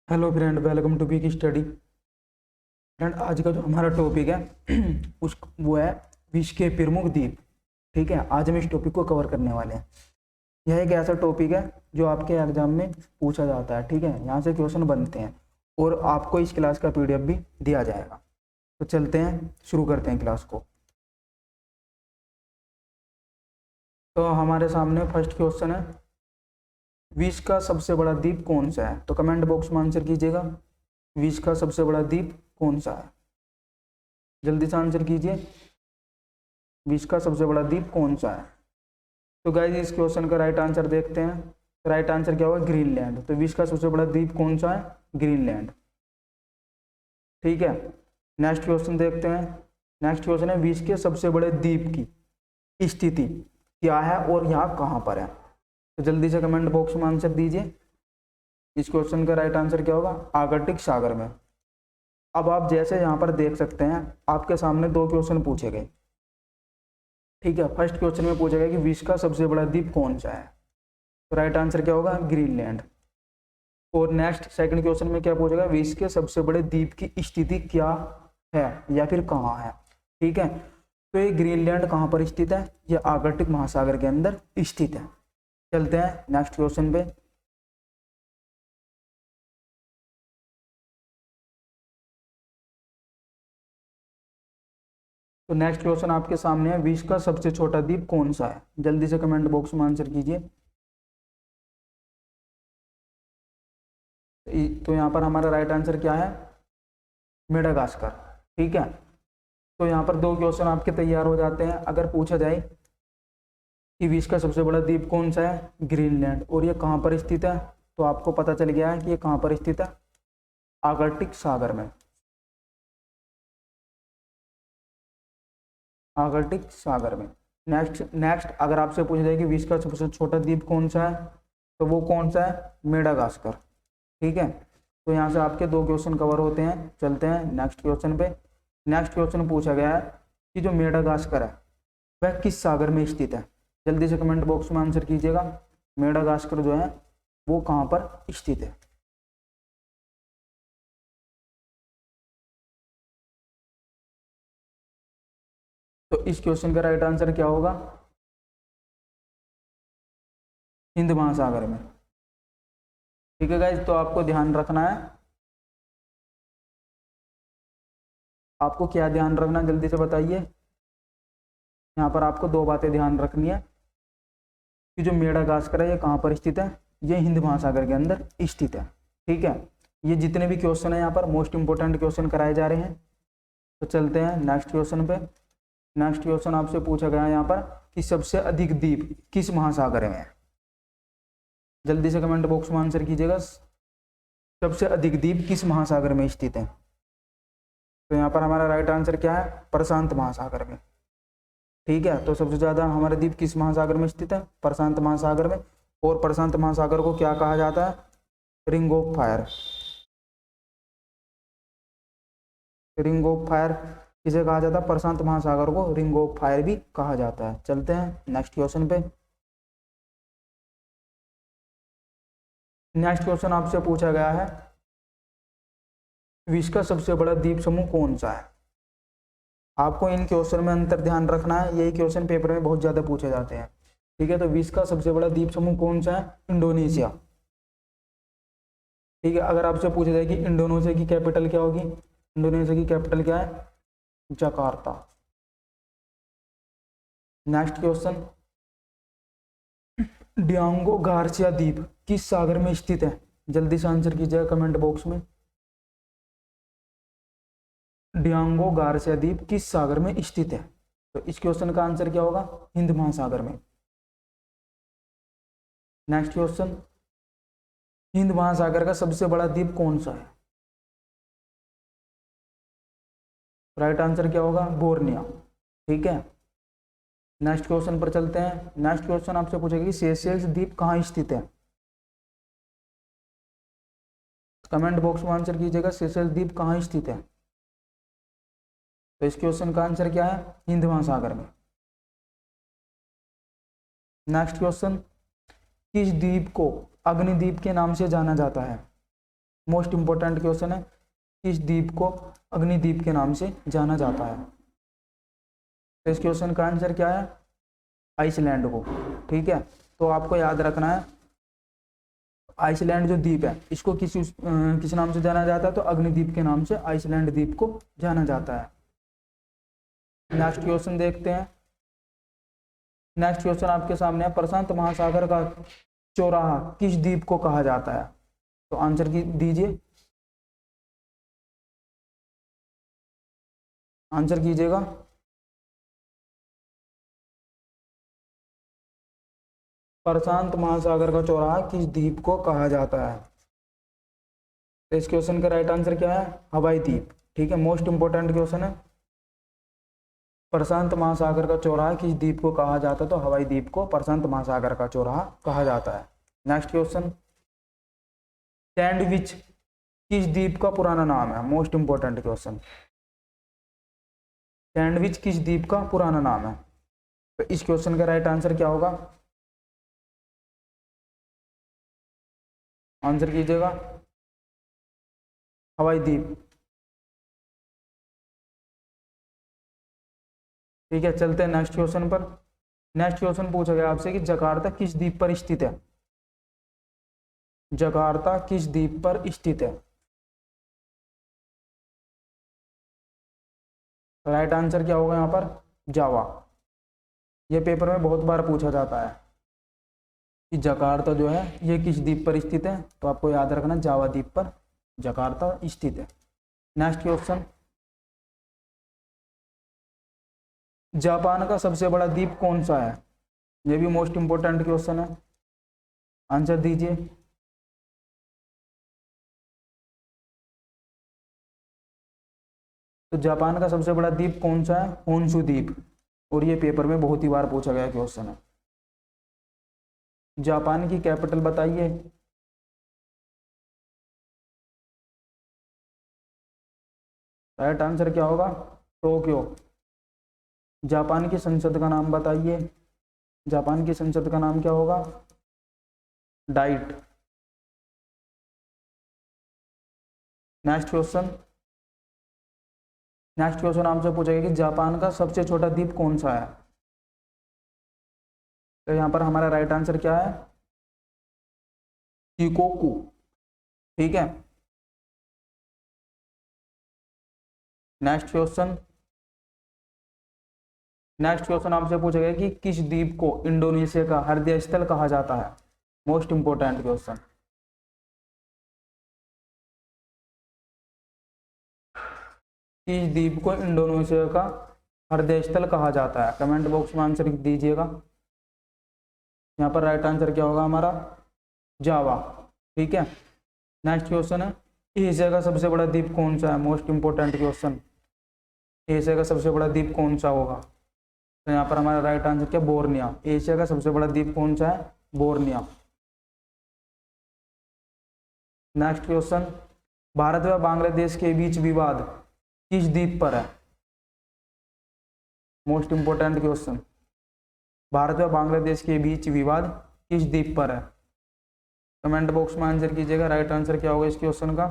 Hello friend, welcome to week study. Friend, आज का जो हमारा टॉपिक है उस वो है विश्व के प्रमुख द्वीप। ठीक है, आज हम इस टॉपिक को कवर करने वाले हैं। यह एक ऐसा टॉपिक है जो आपके एग्जाम में पूछा जाता है। ठीक है, यहाँ से क्वेश्चन बनते हैं और आपको इस क्लास का पीडीएफ भी दिया जाएगा। तो चलते हैं, शुरू करते हैं क्लास को। तो हमारे सामने फर्स्ट क्वेश्चन है, विश्व का सबसे बड़ा द्वीप कौन सा है? तो कमेंट बॉक्स में आंसर कीजिएगा, विश्व का सबसे बड़ा द्वीप कौन सा है? जल्दी से आंसर कीजिए, विश्व का सबसे बड़ा द्वीप कौन सा है? तो गाइस, इस क्वेश्चन का राइट आंसर देखते हैं। राइट आंसर क्या होगा? ग्रीनलैंड। तो विश्व का सबसे बड़ा द्वीप कौन सा है? ग्रीनलैंड। ठीक है, नेक्स्ट क्वेश्चन देखते हैं। नेक्स्ट क्वेश्चन है, विश्व के सबसे बड़े द्वीप की स्थिति क्या है और यह कहाँ पर है? तो जल्दी से कमेंट बॉक्स में आंसर दीजिए। इस क्वेश्चन का राइट आंसर क्या होगा? आर्कटिक सागर में। अब आप जैसे यहाँ पर देख सकते हैं, आपके सामने दो क्वेश्चन पूछे गए। ठीक है, फर्स्ट क्वेश्चन में पूछा गया कि विश्व का सबसे बड़ा द्वीप कौन सा है? तो राइट आंसर क्या होगा? ग्रीनलैंड। और नेक्स्ट सेकंड क्वेश्चन में क्या पूछा गया? विश्व के सबसे बड़े द्वीप की स्थिति क्या है या फिर कहाँ है? ठीक है, तो ये ग्रीनलैंड कहाँ पर स्थित है? ये आर्कटिक महासागर के अंदर स्थित है। चलते हैं नेक्स्ट क्वेश्चन पे। तो नेक्स्ट क्वेश्चन आपके सामने है, विश्व का सबसे छोटा द्वीप कौन सा है? जल्दी से कमेंट बॉक्स में आंसर कीजिए। तो यहाँ पर हमारा राइट आंसर क्या है? मेडागास्कर। ठीक है, तो यहाँ पर दो क्वेश्चन आपके तैयार हो जाते हैं। अगर पूछा जाए कि विश्व का सबसे बड़ा द्वीप कौन सा है? ग्रीनलैंड। और ये कहाँ पर स्थित है? तो आपको पता चल गया है कि ये कहाँ पर स्थित है? आर्कटिक सागर में। आर्कटिक सागर में। नेक्स्ट अगर आपसे पूछा जाए कि विश्व का सबसे छोटा द्वीप कौन सा है, तो वो कौन सा है? मेडागास्कर। ठीक है, तो यहाँ से आपके दो क्वेश्चन कवर होते हैं। चलते हैं नेक्स्ट क्वेश्चन पे। नेक्स्ट क्वेश्चन पूछा गया है कि जो मेडागास्कर है वह किस सागर में स्थित है? जल्दी से कमेंट बॉक्स में आंसर कीजिएगा, मेडागास्कर जो है वो कहाँ पर स्थित है? तो इस क्वेश्चन का राइट आंसर क्या होगा? हिंद महासागर में। ठीक है गाइज, तो आपको ध्यान रखना है। आपको क्या ध्यान रखना है जल्दी से बताइए। यहाँ पर आपको दो बातें ध्यान रखनी है कि जो मेडागास्कर है ये कहाँ पर स्थित है? ये हिंद महासागर के अंदर स्थित है। ठीक है, ये जितने भी क्वेश्चन है यहाँ पर मोस्ट इंपोर्टेंट क्वेश्चन कराए जा रहे हैं। तो चलते हैं नेक्स्ट क्वेश्चन पे। नेक्स्ट क्वेश्चन आपसे पूछा गया है यहाँ पर कि सबसे अधिक द्वीप किस महासागर में है? जल्दी से कमेंट बॉक्स में आंसर कीजिएगा, सबसे अधिक द्वीप किस महासागर में स्थित है? तो यहाँ पर हमारा राइट आंसर क्या है? प्रशांत महासागर में। ठीक है, तो सबसे ज्यादा हमारे द्वीप किस महासागर में स्थित है? प्रशांत महासागर में। और प्रशांत महासागर को क्या कहा जाता है? Ring of fire. Ring of fire किसे कहा जाता है? प्रशांत महासागर को रिंग ऑफ फायर भी कहा जाता है। चलते हैं नेक्स्ट क्वेश्चन पे। नेक्स्ट क्वेश्चन आपसे पूछा गया है, विश्व का सबसे बड़ा द्वीप समूह कौन सा है? आपको इन क्वेश्चन में अंतर ध्यान रखना है, यही क्वेश्चन पेपर में बहुत ज्यादा पूछे जाते हैं। ठीक है, तो विश्व का सबसे बड़ा द्वीप समूह कौन सा है? इंडोनेशिया। ठीक है, अगर आपसे पूछा जाए कि इंडोनेशिया की कैपिटल क्या होगी? इंडोनेशिया की कैपिटल क्या है? जकार्ता। नेक्स्ट क्वेश्चन, डियांगो गार्सिया द्वीप किस सागर में स्थित है? जल्दी से आंसर कीजिएगा कमेंट बॉक्स में। डियांगो गार्सिया द्वीप किस सागर में स्थित है? तो इस क्वेश्चन का आंसर क्या होगा? हिंद महासागर में। नेक्स्ट क्वेश्चन, हिंद महासागर का सबसे बड़ा द्वीप कौन सा है? राइट आंसर क्या होगा? बोर्निया। ठीक है, नेक्स्ट क्वेश्चन पर चलते हैं। नेक्स्ट क्वेश्चन आपसे पूछेगा कि सेशेल्स द्वीप कहाँ स्थित है? कमेंट बॉक्स में आंसर कीजिएगा, सेशेल्स द्वीप कहाँ स्थित है? तो इस क्वेश्चन का आंसर क्या है? हिंद महासागर में। नेक्स्ट क्वेश्चन, किस द्वीप को अग्निद्वीप के नाम से जाना जाता है? मोस्ट इंपॉर्टेंट क्वेश्चन है, किस द्वीप को अग्निद्वीप के नाम से जाना जाता है? तो इस क्वेश्चन का आंसर क्या है? आइसलैंड को। ठीक है, तो आपको याद रखना है आइसलैंड जो द्वीप है इसको किस नाम से जाना जाता है? तो अग्निद्वीप के नाम से आइसलैंड द्वीप को जाना जाता है। नेक्स्ट क्वेश्चन देखते हैं। नेक्स्ट क्वेश्चन आपके सामने है, प्रशांत महासागर का चौराहा किस द्वीप को कहा जाता है? तो आंसर दीजिए, आंसर कीजिएगा। प्रशांत महासागर का चौराहा किस द्वीप को कहा जाता है? तो इस क्वेश्चन का राइट आंसर क्या है? हवाई द्वीप। ठीक है, मोस्ट इंपोर्टेंट क्वेश्चन है, प्रशांत महासागर का चौराहा किस द्वीप को कहा जाता है? तो हवाई द्वीप को प्रशांत महासागर का चौराहा कहा जाता है। नेक्स्ट क्वेश्चन, सैंडविच किस द्वीप का पुराना नाम है? मोस्ट इंपोर्टेंट क्वेश्चन, सैंडविच किस द्वीप का पुराना नाम है? तो इस क्वेश्चन का राइट आंसर क्या होगा? आंसर कीजिएगा, हवाई द्वीप। ठीक है, चलते हैं नेक्स्ट क्वेश्चन पर। नेक्स्ट क्वेश्चन पूछा गया आपसे कि जकार्ता किस द्वीप पर स्थित है? जकार्ता किस द्वीप पर स्थित है? राइट आंसर क्या होगा यहाँ पर? जावा। ये पेपर में बहुत बार पूछा जाता है कि जकार्ता जो है ये किस द्वीप पर स्थित है, तो आपको याद रखना जावा द्वीप पर जकार्ता स्थित है। नेक्स्ट क्वेश्चन, जापान का सबसे बड़ा द्वीप कौन सा है? ये भी मोस्ट इंपोर्टेंट क्वेश्चन है, आंसर दीजिए। तो जापान का सबसे बड़ा द्वीप कौन सा है? होन्शु द्वीप। और ये पेपर में बहुत ही बार पूछा गया क्वेश्चन है। जापान की कैपिटल बताइए। राइट आंसर क्या होगा? टोक्यो। जापान की संसद का नाम बताइए। जापान की संसद का नाम क्या होगा? Diet. Next question, next question आपसे पूछेगा कि जापान का सबसे छोटा द्वीप कौन सा है? तो यहाँ पर हमारा राइट आंसर क्या है? शिकोकू। ठीक है, नेक्स्ट क्वेश्चन, नेक्स्ट क्वेश्चन आपसे पूछेगा कि किस द्वीप को इंडोनेशिया का हृदय स्थल कहा जाता है? मोस्ट इंपोर्टेंट क्वेश्चन, किस द्वीप को इंडोनेशिया का हृदय स्थल कहा जाता है? कमेंट बॉक्स में आंसर दीजिएगा। यहाँ पर राइट आंसर क्या होगा हमारा? जावा। ठीक है, नेक्स्ट क्वेश्चन है, एशिया का सबसे बड़ा द्वीप कौन सा है? मोस्ट इंपोर्टेंट क्वेश्चन, एशिया का सबसे बड़ा द्वीप कौन सा होगा? तो यहाँ पर हमारा राइट आंसर क्या? बोर्निया। एशिया का सबसे बड़ा द्वीप कौन सा है? बोर्निया। नेक्स्ट क्वेश्चन, भारत व बांग्लादेश के बीच विवाद किस द्वीप पर है? मोस्ट इंपोर्टेंट क्वेश्चन, भारत व बांग्लादेश के बीच विवाद किस द्वीप पर है? कमेंट बॉक्स में आंसर कीजिएगा। राइट आंसर क्या होगा इस क्वेश्चन का?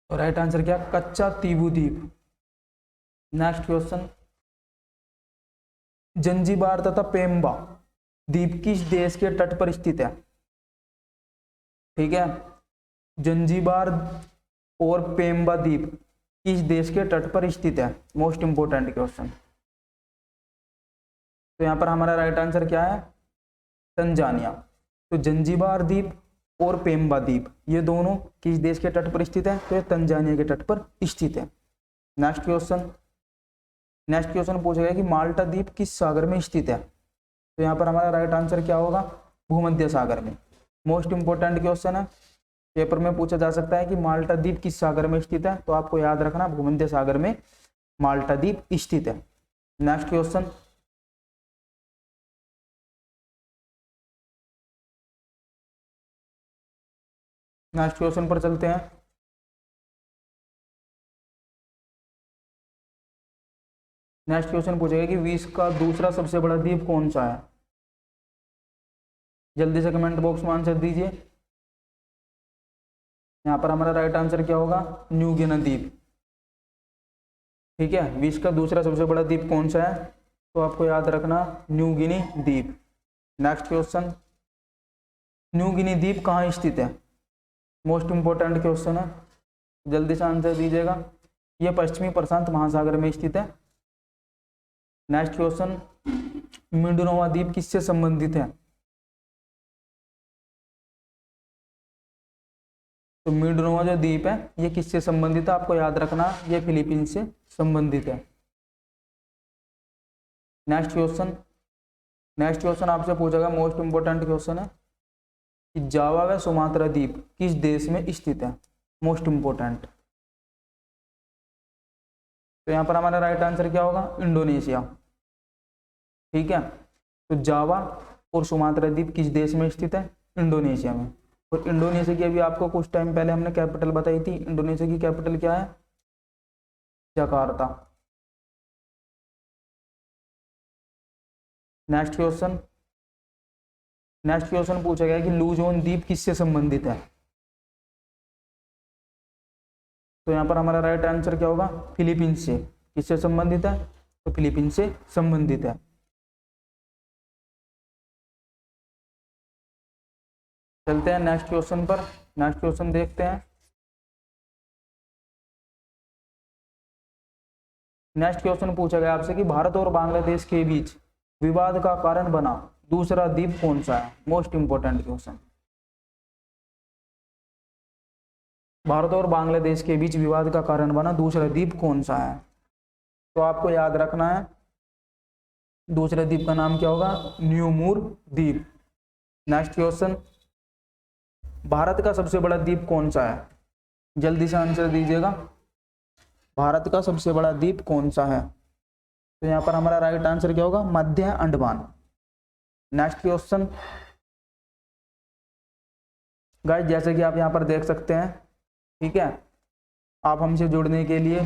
तो राइट आंसर क्या? कच्चा तीबू द्वीप। नेक्स्ट क्वेश्चन, जंजीबार तथा पेम्बा द्वीप किस देश के तट पर स्थित है? ठीक है, जंजीबार और पेम्बा द्वीप किस देश के तट पर स्थित है? Most important question. तो यहाँ पर हमारा राइट आंसर क्या है? तंजानिया। तो जंजीबार द्वीप और पेम्बा द्वीप ये दोनों किस देश के तट पर स्थित है? तो ये तंजानिया के तट पर स्थित है। नेक्स्ट क्वेश्चन, नेक्स्ट क्वेश्चन पूछेगा कि माल्टा द्वीप किस सागर में स्थित है? तो यहाँ पर हमारा राइट आंसर क्या होगा? भूमध्य सागर में। मोस्ट इंपोर्टेंट क्वेश्चन है, पेपर में पूछा जा सकता है कि माल्टा द्वीप किस सागर में स्थित है, तो आपको याद रखना भूमध्य सागर में माल्टा द्वीप स्थित है। नेक्स्ट क्वेश्चन, नेक्स्ट क्वेश्चन पर चलते हैं। नेक्स्ट क्वेश्चन पूछेगा कि विश्व का दूसरा सबसे बड़ा द्वीप कौन सा है? जल्दी से कमेंट बॉक्स में आंसर दीजिए। यहाँ पर हमारा राइट आंसर क्या होगा, न्यू गिनी द्वीप। ठीक है, विश्व का दूसरा सबसे बड़ा द्वीप कौन सा है, तो आपको याद रखना न्यू गिनी द्वीप। नेक्स्ट क्वेश्चन, न्यू गिनी द्वीप कहाँ स्थित है, मोस्ट इंपोर्टेंट क्वेश्चन है, जल्दी से आंसर दीजिएगा। यह पश्चिमी प्रशांत महासागर में स्थित है। नेक्स्ट क्वेश्चन, मिंडोनोवा द्वीप किससे संबंधित है, तो मिंडोनोवा जो द्वीप है ये किससे संबंधित है, आपको याद रखना ये फिलीपींस से संबंधित है। नेक्स्ट क्वेश्चन आपसे पूछा गया, मोस्ट इंपोर्टेंट क्वेश्चन है कि जावा व सुमात्रा द्वीप किस देश में स्थित है, मोस्ट इंपोर्टेंट। तो यहाँ पर हमारा राइट आंसर क्या होगा, इंडोनेशिया। ठीक है, तो जावा और सुमात्रा द्वीप किस देश में स्थित है, इंडोनेशिया में। और इंडोनेशिया की अभी आपको कुछ टाइम पहले हमने कैपिटल बताई थी, इंडोनेशिया की कैपिटल क्या है, जकार्ता। नेक्स्ट क्वेश्चन पूछा गया कि लुजोन द्वीप किससे संबंधित है, तो यहाँ पर हमारा राइट आंसर क्या होगा, फिलीपींस से। किससे संबंधित है, तो फिलीपींस से संबंधित है। चलते हैं नेक्स्ट क्वेश्चन पर। नेक्स्ट क्वेश्चन देखते हैं। नेक्स्ट क्वेश्चन पूछा गया आपसे कि भारत और बांग्लादेश के बीच विवाद का कारण बना दूसरा द्वीप कौन सा है, मोस्ट इंपोर्टेंट क्वेश्चन। भारत और बांग्लादेश के बीच विवाद का कारण बना दूसरा द्वीप कौन सा है, तो आपको याद रखना है दूसरे द्वीप का नाम क्या होगा, न्यूमूर द्वीप। नेक्स्ट क्वेश्चन, भारत का सबसे बड़ा द्वीप कौन सा है, जल्दी से आंसर दीजिएगा। भारत का सबसे बड़ा द्वीप कौन सा है, तो यहाँ पर हमारा राइट आंसर क्या होगा, मध्य अंडमान। नेक्स्ट क्वेश्चन गाइस, जैसे कि आप यहाँ पर देख सकते हैं, ठीक है, आप हमसे जुड़ने के लिए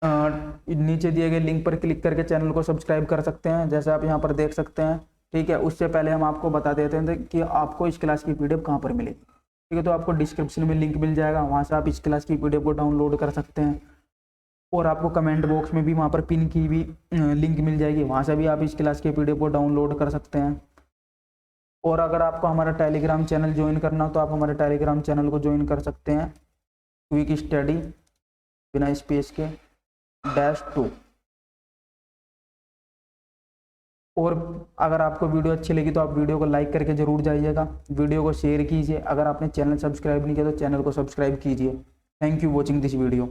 नीचे दिए गए लिंक पर क्लिक करके चैनल को सब्सक्राइब कर सकते हैं, जैसे आप यहाँ पर देख सकते हैं। ठीक है, उससे पहले हम आपको बता देते हैं कि आपको इस क्लास की पीडीएफ कहाँ पर मिलेगी। ठीक है, तो आपको डिस्क्रिप्शन में लिंक मिल जाएगा, वहाँ से आप इस क्लास की पीडीएफ को डाउनलोड कर सकते हैं। और आपको कमेंट बॉक्स में भी वहाँ पर पिन की भी लिंक मिल जाएगी, वहाँ से भी आप इस क्लास के पीडीएफ को डाउनलोड कर सकते हैं। और अगर आपको हमारा टेलीग्राम चैनल ज्वाइन करना हो तो आप हमारे टेलीग्राम चैनल को ज्वाइन कर सकते हैं, क्विक स्टडी बिना स्पेस के -2। और अगर आपको वीडियो अच्छी लगी तो आप वीडियो को लाइक करके जरूर जाइएगा, वीडियो को शेयर कीजिए। अगर आपने चैनल सब्सक्राइब नहीं किया तो चैनल को सब्सक्राइब कीजिए। Thank you watching this video.